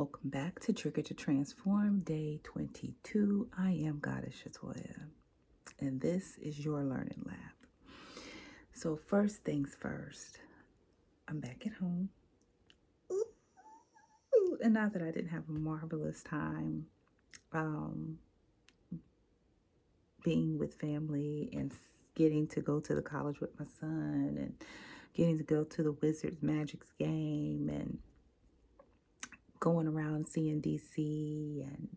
Welcome back to Trigger to Transform, day 22. I am Goddess Shatoya, and this is your learning lab. So, first things first, I'm back at home. Ooh, and not that I didn't have a marvelous time being with family and getting to go to the college with my son and getting to go to the Wizards Magic's game and going around seeing DC and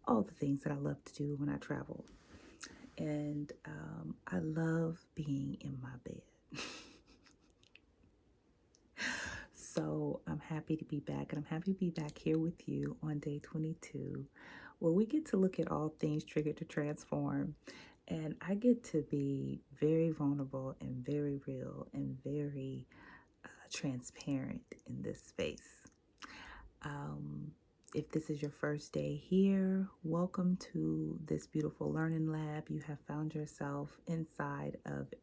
all the things that I love to do when I travel. And I love being in my bed. So I'm happy to be back, and I'm happy to be back here with you on day 22, where we get to look at all things triggered to transform. And I get to be very vulnerable and very real and very transparent in this space. If this is your first day here, welcome to this beautiful learning lab. You have found yourself inside of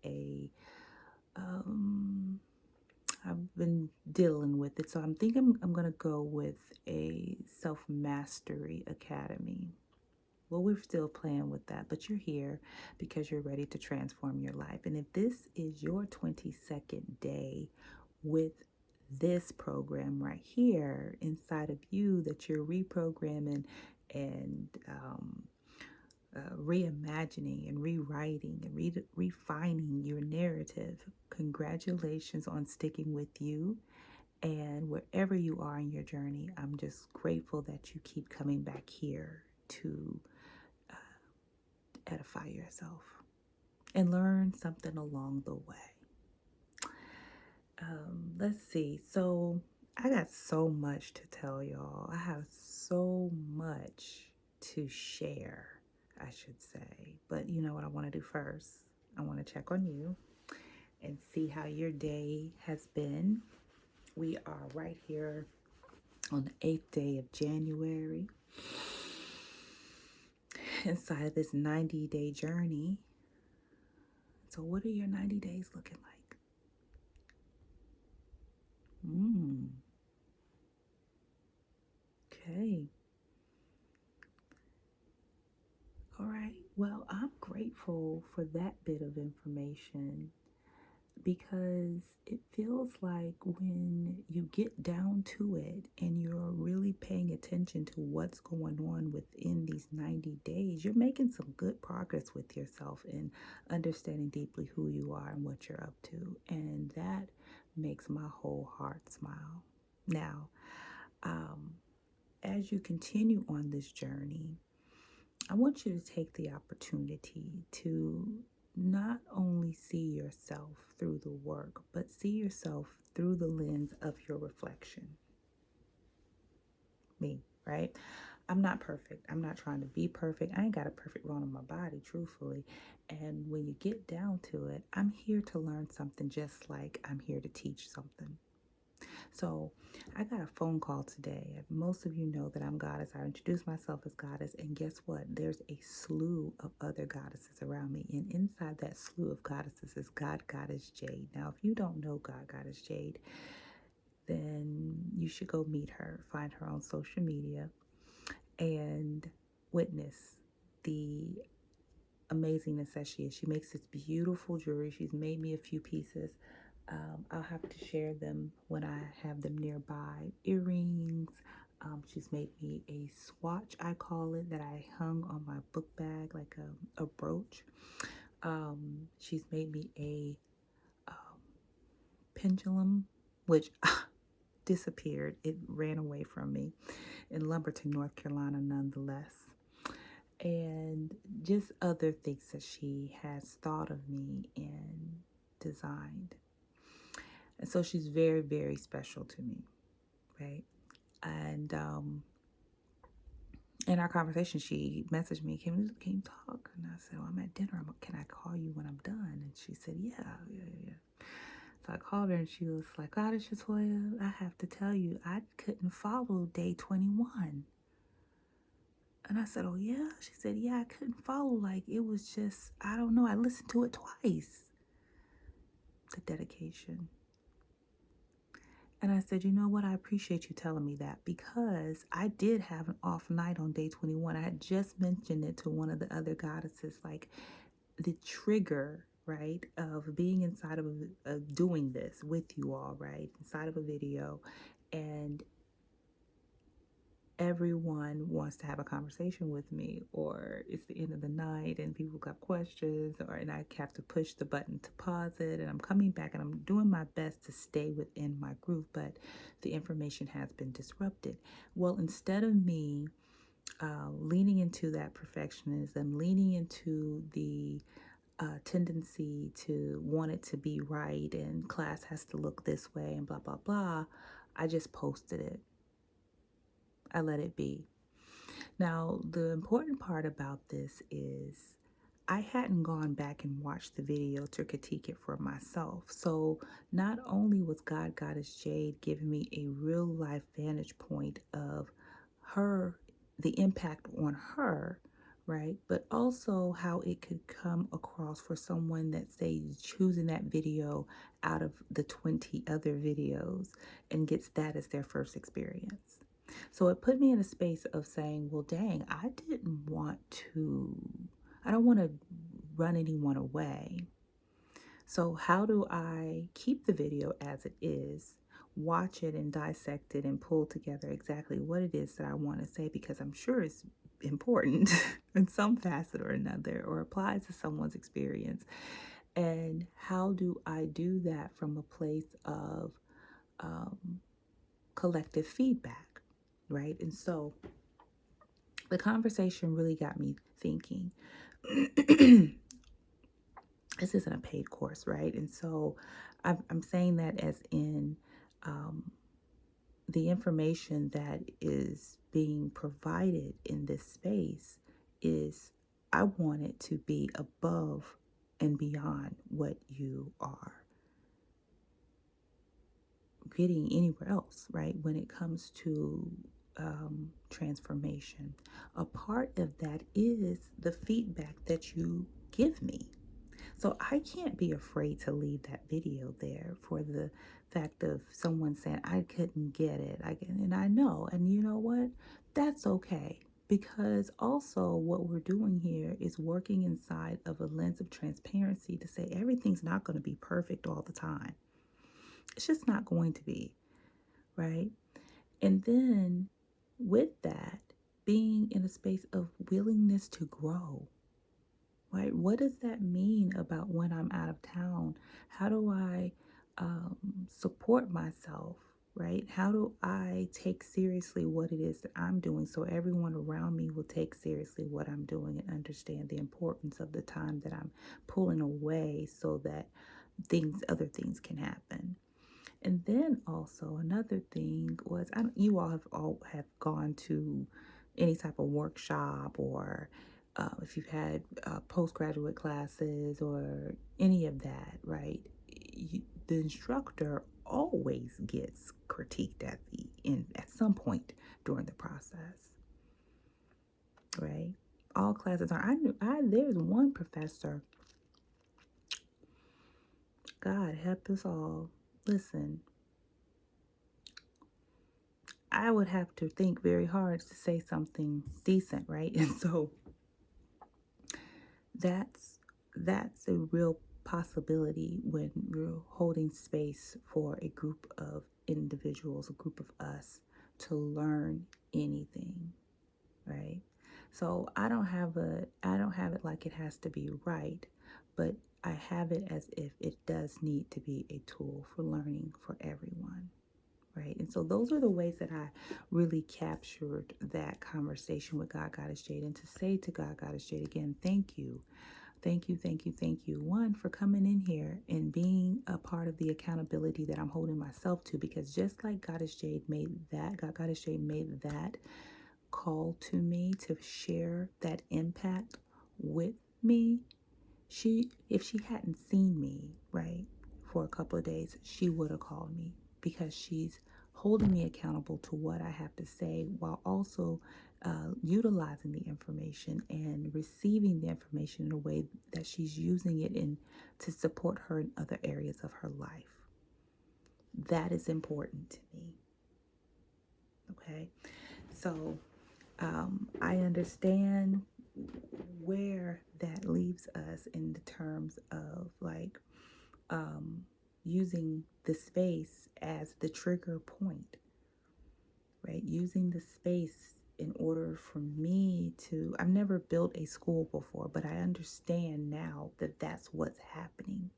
I've been dealing with it. So I'm thinking I'm going to go with a self-mastery academy. Well, we're still playing with that, but you're here because you're ready to transform your life. And if this is your 22nd day with this program right here inside of you that you're reprogramming and reimagining and rewriting and refining your narrative, congratulations on sticking with you. And wherever you are in your journey, I'm just grateful that you keep coming back here to edify yourself and learn something along the way. Let's see. So I got so much to tell y'all. I have so much to share, I should say. But you know what I want to do first? I want to check on you and see how your day has been. We are right here on the 8th day of January inside of this 90-day journey. So what are your 90 days looking like? Okay. All right. Well, I'm grateful for that bit of information because it feels like when you get down to it and you're really paying attention to what's going on within these 90 days, you're making some good progress with yourself and understanding deeply who you are and what you're up to. And that makes my whole heart smile. Now, as you continue on this journey, I want you to take the opportunity to not only see yourself through the work, but see yourself through the lens of your reflection. Me, right? I'm not perfect. I'm not trying to be perfect. I ain't got a perfect role in my body, truthfully. And when you get down to it, I'm here to learn something just like I'm here to teach something. So I got a phone call today. Most of you know that I'm Goddess. I introduce myself as Goddess. And guess what? There's a slew of other goddesses around me. And inside that slew of goddesses is God Goddess Jade. Now, if you don't know God Goddess Jade, then you should go meet her. Find her on social media and witness the amazingness that she is. She makes this beautiful jewelry. She's made me a few pieces. I'll have to share them when I have them nearby. Earrings. She's made me a swatch, I call it, that I hung on my book bag like a brooch. She's made me a pendulum, which disappeared. It ran away from me in Lumberton, North Carolina, nonetheless. And just other things that she has thought of me and designed. And so she's very, very special to me, right? And in our conversation, she messaged me, can you talk? And I said, well, I'm at dinner. Can I call you when I'm done? And she said, yeah. So I called her and she was like, Goddess Shatoya, I have to tell you, I couldn't follow day 21. And I said, oh, yeah? She said, yeah, I couldn't follow. Like, it was just, I don't know. I listened to it twice. The dedication. And I said, you know what? I appreciate you telling me that because I did have an off night on day 21. I had just mentioned it to one of the other goddesses, like the trigger, right, of being inside of doing this with you all, right, inside of a video. And everyone wants to have a conversation with me, or it's the end of the night and people got questions, or and I have to push the button to pause it, and I'm coming back and I'm doing my best to stay within my groove, but the information has been disrupted. Well, instead of me leaning into that perfectionism, leaning into the tendency to want it to be right and class has to look this way and blah blah blah, I just posted it. I let it be. Now, the important part about this is I hadn't gone back and watched the video to critique it for myself. So, not only was God Goddess Jade giving me a real life vantage point of her, the impact on her, right? But also how it could come across for someone that, say, choosing that video out of the 20 other videos and gets that as their first experience. So it put me in a space of saying, well, dang, I don't want to run anyone away. So how do I keep the video as it is, watch it and dissect it and pull together exactly what it is that I want to say, because I'm sure it's important in some facet or another, or applies to someone's experience. And how do I do that from a place of collective feedback, right? And so the conversation really got me thinking. This isn't a paid course, right? And so I'm saying that as in the information that is being provided in this space is, I want it to be above and beyond what you are getting anywhere else, right? When it comes to transformation, a part of that is the feedback that you give me. So I can't be afraid to leave that video there for the fact of someone saying I couldn't get it. And I know, and you know what? That's okay. Because also what we're doing here is working inside of a lens of transparency to say everything's not going to be perfect all the time. It's just not going to be, right? And then with that, being in a space of willingness to grow, right? What does that mean about when I'm out of town? How do I support myself, right? How do I take seriously what it is that I'm doing so everyone around me will take seriously what I'm doing and understand the importance of the time that I'm pulling away so that other things can happen. And then also another thing was, you all have gone to any type of workshop, or if you've had postgraduate classes or any of that, right? The instructor always gets critiqued at some point during the process, right? All classes are. There's one professor. God help us all. Listen, I would have to think very hard to say something decent, right? And so that's a real possibility when we're holding space for a group of individuals, a group of us, to learn anything, right? So I don't have it like it has to be right, but I have it as if it does need to be a tool for learning for everyone. Right. And so those are the ways that I really captured that conversation with God Goddess Jade. And to say to God Goddess Jade again, thank you. Thank you, thank you, thank you. One, for coming in here and being a part of the accountability that I'm holding myself to, because just like God Goddess Jade made that call to me to share that impact with me. If she hadn't seen me, right, for a couple of days, she would have called me, because she's holding me accountable to what I have to say, while also utilizing the information and receiving the information in a way that she's using it to support her in other areas of her life. That is important to me. Okay. So I understand where that leaves us in the terms of like using the space as the trigger point, right? Using the space in order for me to, I've never built a school before, but I understand now that that's what's happening,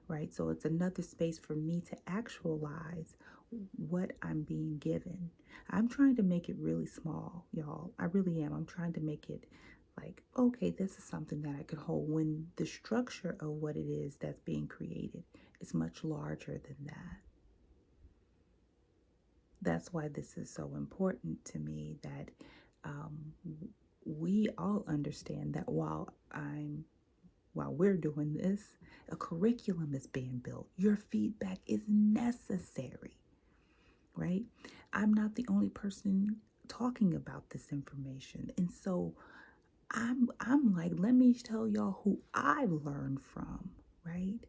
right? So it's another space for me to actualize what I'm being given. I'm trying to make it really small, y'all. I really am. I'm trying to make it like, okay, this is something that I could hold when the structure of what it is that's being created is much larger than that. That's why this is so important to me that um, we all understand that while we're doing this, a curriculum is being built. Your feedback is necessary, right? I'm not the only person talking about this information. And so I'm like, let me tell y'all who I've learned from, right?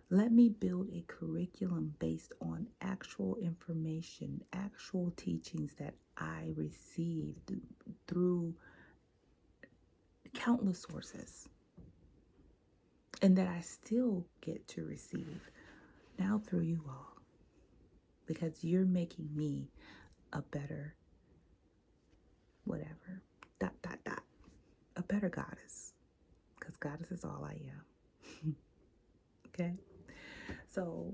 Let me build a curriculum based on actual information, actual teachings that I received through countless sources and that I still get to receive now through you all because you're making me a better whatever, dot, dot, dot, a better goddess because goddess is all I am. Okay. So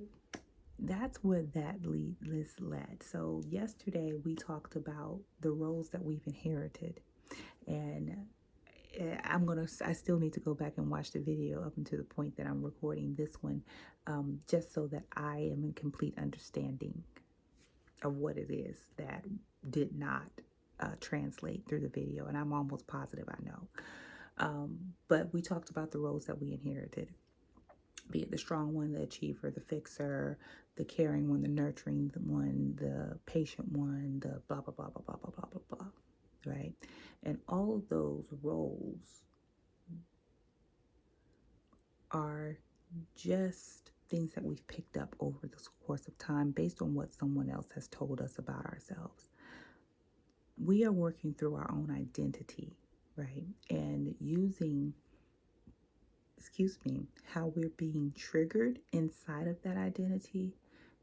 that's where that list led. So yesterday we talked about the roles that we've inherited, and I still need to go back and watch the video up until the point that I'm recording this one, just so that I am in complete understanding of what it is that did not translate through the video, and I'm almost positive I know. But we talked about the roles that we inherited, be it the strong one, the achiever, the fixer, the caring one, the nurturing one, the patient one, the blah, blah, blah, blah, blah, blah, blah, blah, blah, right? And all of those roles are just things that we've picked up over the course of time based on what someone else has told us about ourselves. We are working through our own identity, right? And using how we're being triggered inside of that identity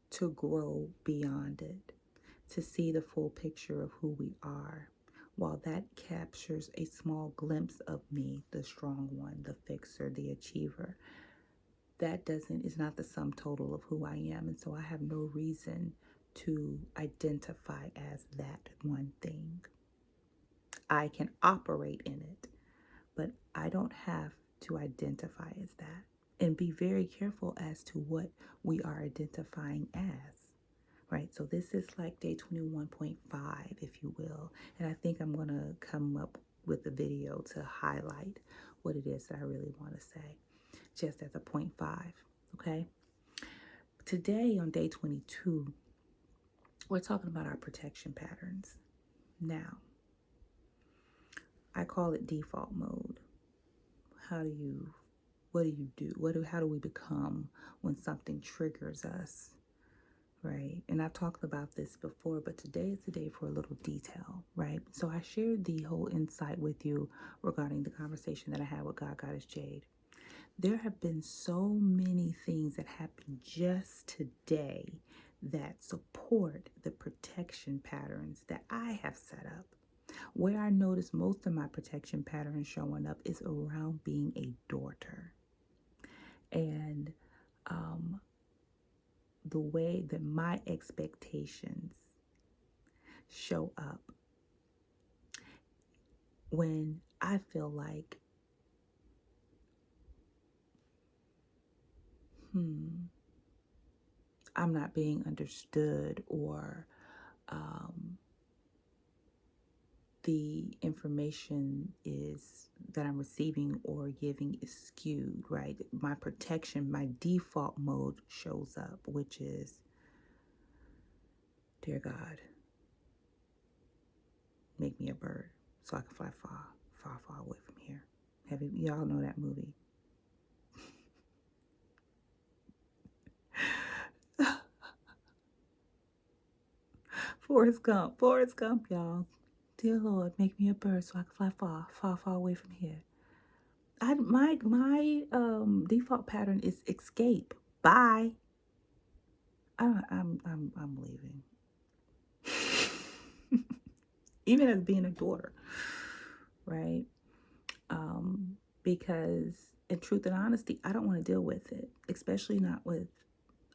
to grow beyond it, to see the full picture of who we are. While that captures a small glimpse of me, the strong one, the fixer, the achiever, that is not the sum total of who I am. And so I have no reason to identify as that one thing. I can operate in it, but I don't have to identify as that. And be very careful as to what we are identifying as, right? So this is like day 21.5, if you will. And I think I'm going to come up with a video to highlight what it is that I really want to say, just as a point 5, okay? Today on day 22, we're talking about our protection patterns. Now, I call it default mode. What do you do? How do we become when something triggers us, right? And I've talked about this before, but today is the day for a little detail, right? So I shared the whole insight with you regarding the conversation that I had with God Goddess Jade. There have been so many things that happened just today that support the protection patterns that I have set up. Where I notice most of my protection patterns showing up is around being a daughter. And the way that my expectations show up when I feel like, I'm not being understood, or the information is that I'm receiving or giving is skewed, right? My protection, my default mode shows up, which is, dear God, make me a bird so I can fly far, far, far away from here. Y'all know that movie? Forrest Gump, y'all. Dear Lord, make me a bird so I can fly far, far, far away from here. My default pattern is escape. Bye. I'm leaving. Even as being a daughter, right? Because in truth and honesty, I don't want to deal with it, especially not with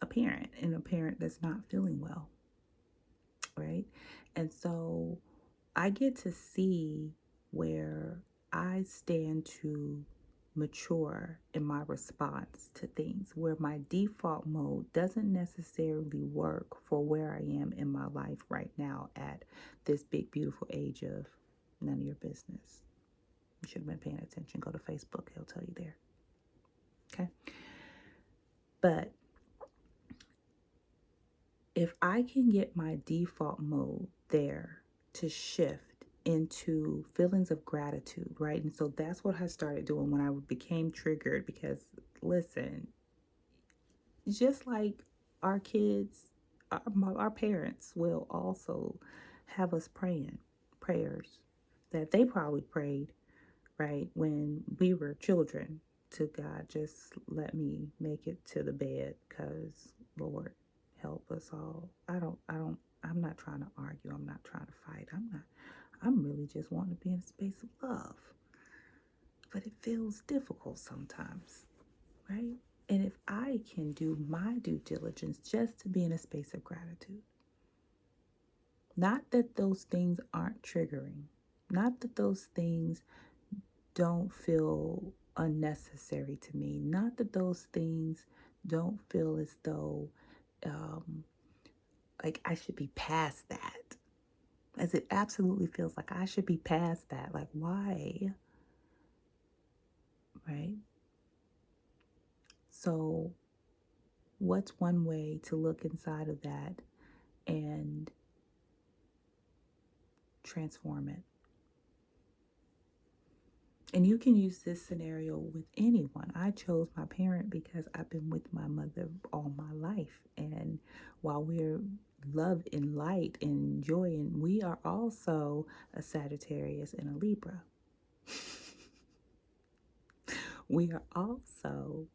a parent and a parent that's not feeling well, right? And so I get to see where I stand to mature in my response to things, where my default mode doesn't necessarily work for where I am in my life right now at this big, beautiful age of none of your business. You should have been paying attention. Go to Facebook, he'll tell you there. Okay. But if I can get my default mode there to shift into feelings of gratitude, right? And so that's what I started doing when I became triggered because, listen, just like our kids, our parents will also have us praying prayers that they probably prayed, right, when we were children to God, just let me make it to the bed because, Lord, help us all. I'm not trying to argue. I'm not trying to fight. I'm really just wanting to be in a space of love. But it feels difficult sometimes, right? And if I can do my due diligence just to be in a space of gratitude, not that those things aren't triggering, not that those things don't feel unnecessary to me, not that those things don't feel as though like I should be past that, as it absolutely feels like I should be past that. Like, why? Right? So, what's one way to look inside of that and transform it? And you can use this scenario with anyone. I chose my parent because I've been with my mother all my life. And while we're love and light and joy, and we are also a Sagittarius and a Libra. We are also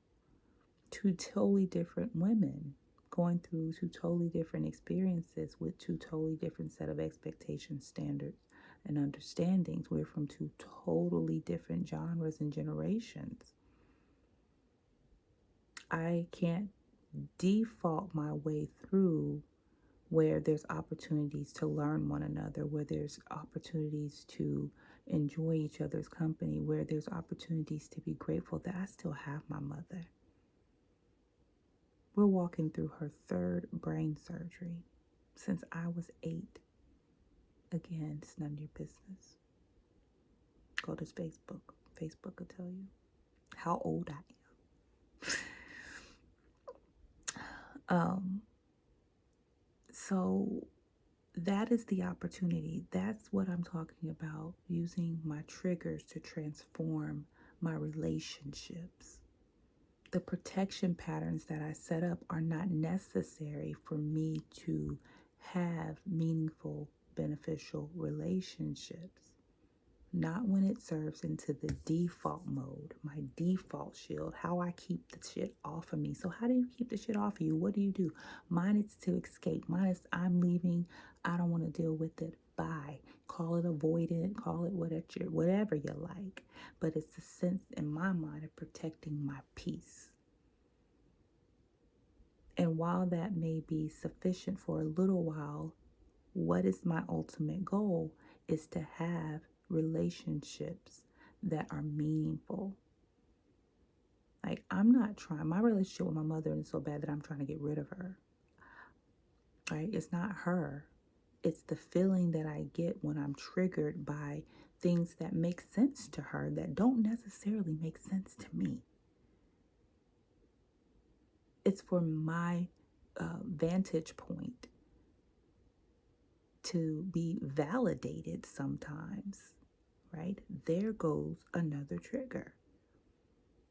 two totally different women going through two totally different experiences with two totally different set of expectations, standards, and understandings. We're from two totally different genres and generations. I can't default my way through where there's opportunities to learn one another, where there's opportunities to enjoy each other's company, where there's opportunities to be grateful that I still have my mother. We're walking through her third brain surgery since I was 8. Again, it's none of your business. Go to Facebook. Facebook will tell you how old I am. So that is the opportunity. That's what I'm talking about, using my triggers to transform my relationships. The protection patterns that I set up are not necessary for me to have meaningful, beneficial relationships. Not when it serves into the default mode, my default shield, how I keep the shit off of me. So how do you keep the shit off of you? What do? Mine is to escape. Mine is I'm leaving. I don't want to deal with it. Bye. Call it avoidant. Call it whatever you like. But it's the sense in my mind of protecting my peace. And while that may be sufficient for a little while, what is my ultimate goal is to have relationships that are meaningful. Like, I'm not trying, my relationship with my mother is so bad that I'm trying to get rid of her. Right? It's not her. It's the feeling that I get when I'm triggered by things that make sense to her that don't necessarily make sense to me. It's for my vantage point to be validated sometimes, right? There goes another trigger,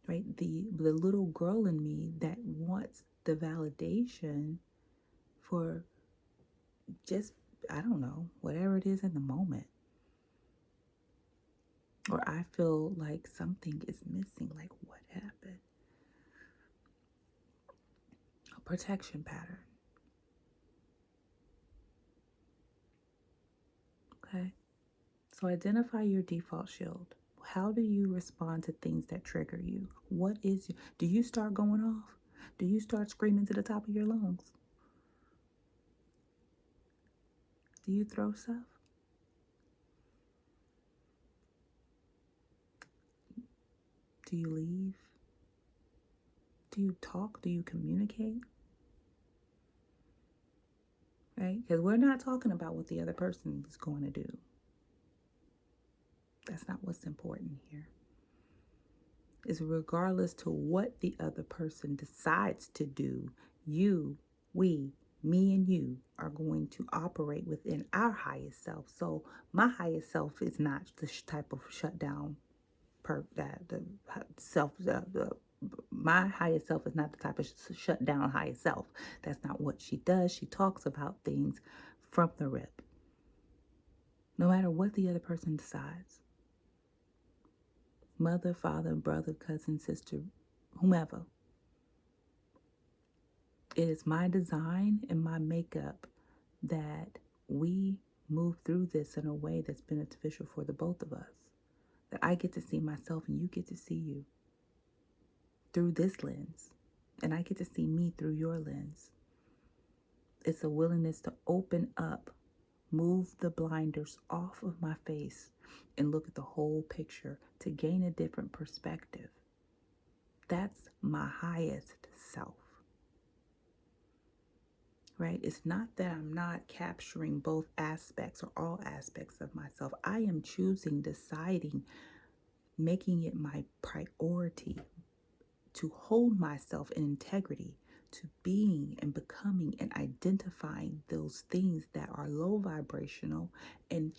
right? The little girl in me that wants the validation for just I don't know, whatever it is in the moment. Or I feel like something is missing, like what happened? A protection pattern. Okay. So identify your default shield. How do you respond to things that trigger you? Do you start going off? Do you start screaming to the top of your lungs? Do you throw stuff? Do you leave? Do you talk? Do you communicate? Right? Because we're not talking about what the other person is going to do. That's not what's important here. Is regardless to what the other person decides to do, me and you are going to operate within our highest self. So my highest self is not the type of shutdown my highest self is not the type of shut down highest self. That's not what she does. She talks about things from the rip, no matter what the other person decides. Mother, father, brother, cousin, sister, whomever. It is my design and my makeup that we move through this in a way that's beneficial for the both of us. That I get to see myself and you get to see you through this lens. And I get to see me through your lens. It's a willingness to open up, move the blinders off of my face, and look at the whole picture to gain a different perspective. That's my highest self. Right? It's not that I'm not capturing both aspects or all aspects of myself. I am choosing, deciding, making it my priority to hold myself in integrity, to being and becoming and identifying those things that are low vibrational and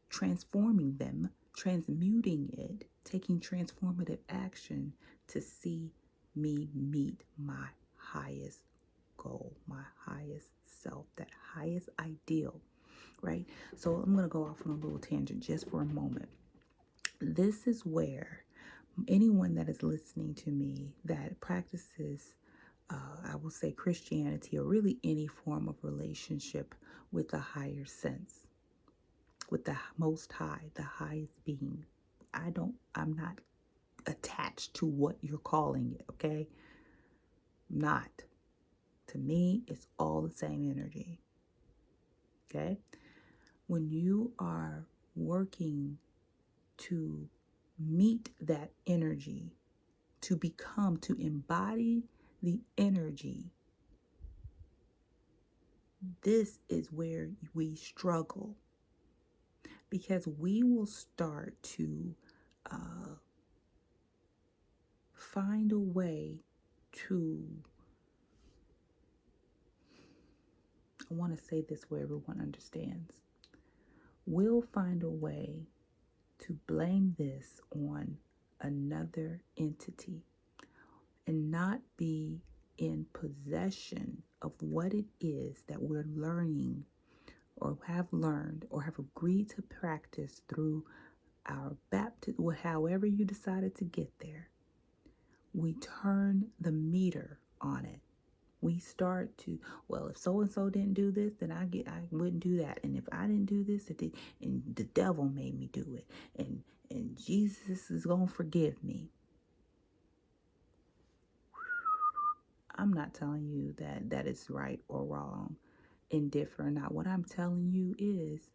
transforming them, transmuting it, taking transformative action to see me meet my highest goal, my highest self, that highest ideal, right? So I'm going to go off on a little tangent just for a moment. This is where anyone that is listening to me that practices, I will say Christianity, or really any form of relationship with the higher sense, with the most high, the highest being. I'm not attached to what you're calling it, okay? Not. To me, it's all the same energy, okay? When you are working to meet that energy, to embody the energy, this is where we struggle, because we will start to find a way to, I want to say this where everyone understands, we'll find a way to blame this on another entity and not be in possession of what it is that we're learning or have learned or have agreed to practice through our baptism, however you decided to get there. We turn the meter on it. We start to, well, if so and so didn't do this, then I wouldn't do that. And if I didn't do this, and the devil made me do it, and Jesus is gonna forgive me. I'm not telling you that is right or wrong, indifferent or not. What I'm telling you is,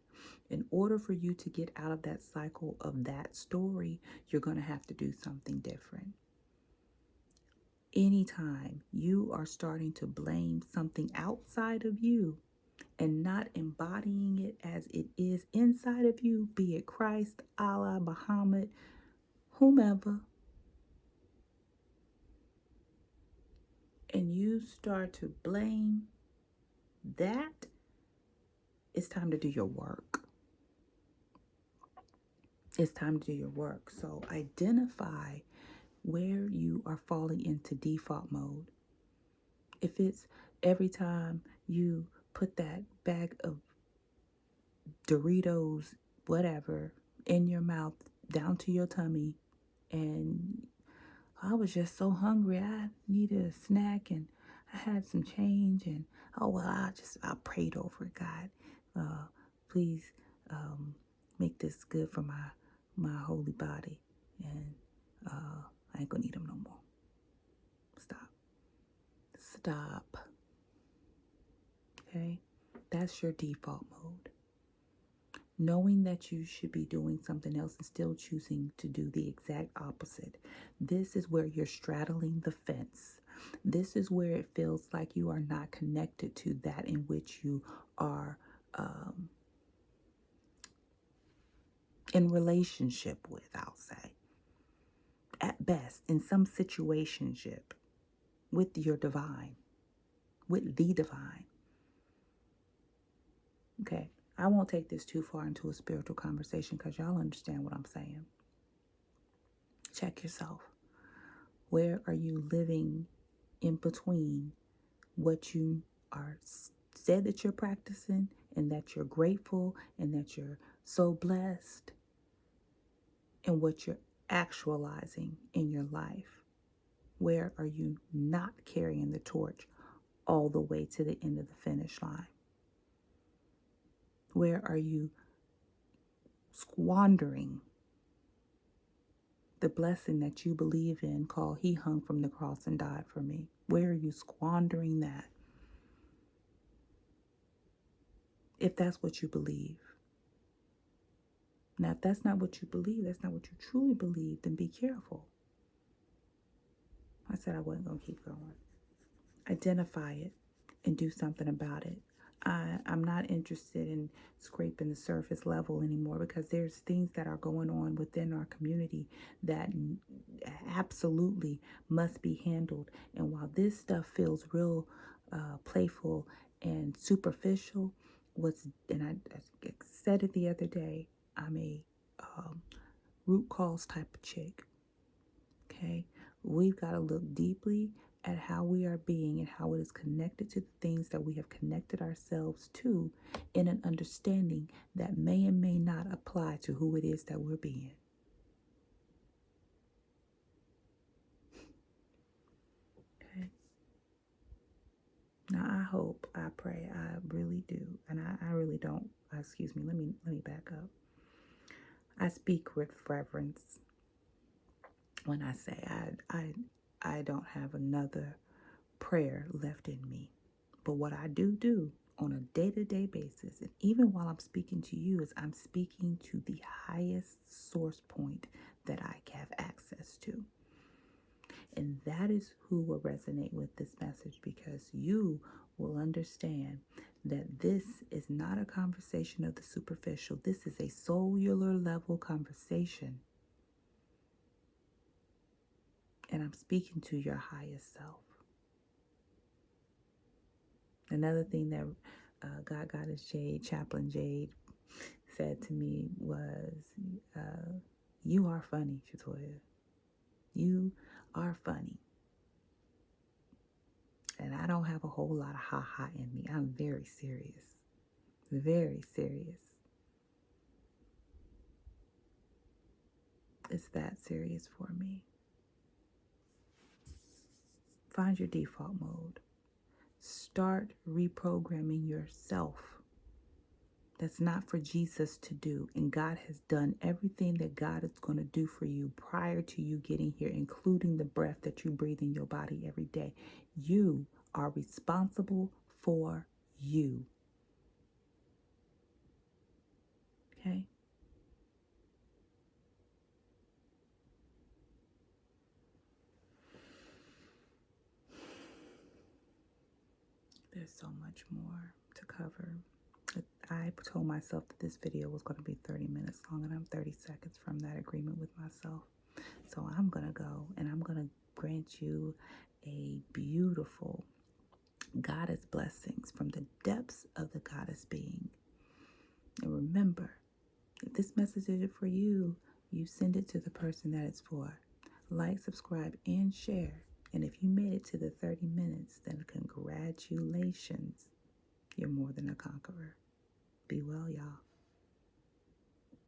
in order for you to get out of that cycle of that story, you're going to have to do something different. Anytime you are starting to blame something outside of you and not embodying it as it is inside of you, be it Christ, Allah, Muhammad, whomever, and you start to blame that, it's time to do your work. It's time to do your work. So identify where you are falling into default mode. If it's every time you put that bag of Doritos, whatever, in your mouth, down to your tummy. And I was just so hungry. I needed a snack and I had some change. And oh, well, I prayed over it. God, please make this good for my holy body. And I ain't gonna need them no more. Stop. Stop. Okay? That's your default mode. Knowing that you should be doing something else and still choosing to do the exact opposite. This is where you're straddling the fence. This is where it feels like you are not connected to that in which you are in relationship with, I'll say. At best, in some situationship with your divine, with the divine. Okay, I won't take this too far into a spiritual conversation because y'all understand what I'm saying. Check yourself. Where are you living in between what you are said that you're practicing and that you're grateful and that you're so blessed and what you're actualizing in your life? Where are you not carrying the torch all the way to the end of the finish line? Where are you squandering the blessing that you believe in called He hung from the cross and died for me? Where are you squandering that? If that's what you believe. Now, if that's not what you believe, that's not what you truly believe, then be careful. I said I wasn't going to keep going. Identify it and do something about it. I'm not interested in scraping the surface level anymore because there's things that are going on within our community that absolutely must be handled. And while this stuff feels real playful and superficial, and I said it the other day, I'm a root cause type of chick. Okay, we've got to look deeply at how we are being and how it is connected to the things that we have connected ourselves to in an understanding that may and may not apply to who it is that we're being. Okay. Now I hope, I pray, I really do, and I really don't. Excuse me. Let me back up. I speak with reverence when I say I don't have another prayer left in me. But what I do on a day-to-day basis, and even while I'm speaking to you, is I'm speaking to the highest source point that I have access to. And that is who will resonate with this message, because you will understand that this is not a conversation of the superficial. This is a cellular level conversation. And I'm speaking to your highest self. Another thing that God Goddess Jade, Chaplain Jade, said to me was, you are funny, Shatoya. You are funny. And I don't have a whole lot of ha-ha in me. I'm very serious. Very serious. It's that serious for me. Find your default mode. Start reprogramming yourself. That's not for Jesus to do. And God has done everything that God is going to do for you prior to you getting here, including the breath that you breathe in your body every day. You are responsible for you. Okay? There's so much more to cover. I told myself that this video was going to be 30 minutes long, and I'm 30 seconds from that agreement with myself. So I'm going to go, and I'm going to grant you a beautiful goddess blessings from the depths of the goddess being. And remember, if this message is for you, you send it to the person that it's for. Like, subscribe, and share. And if you made it to the 30 minutes, then congratulations. You're more than a conqueror. Be well, y'all.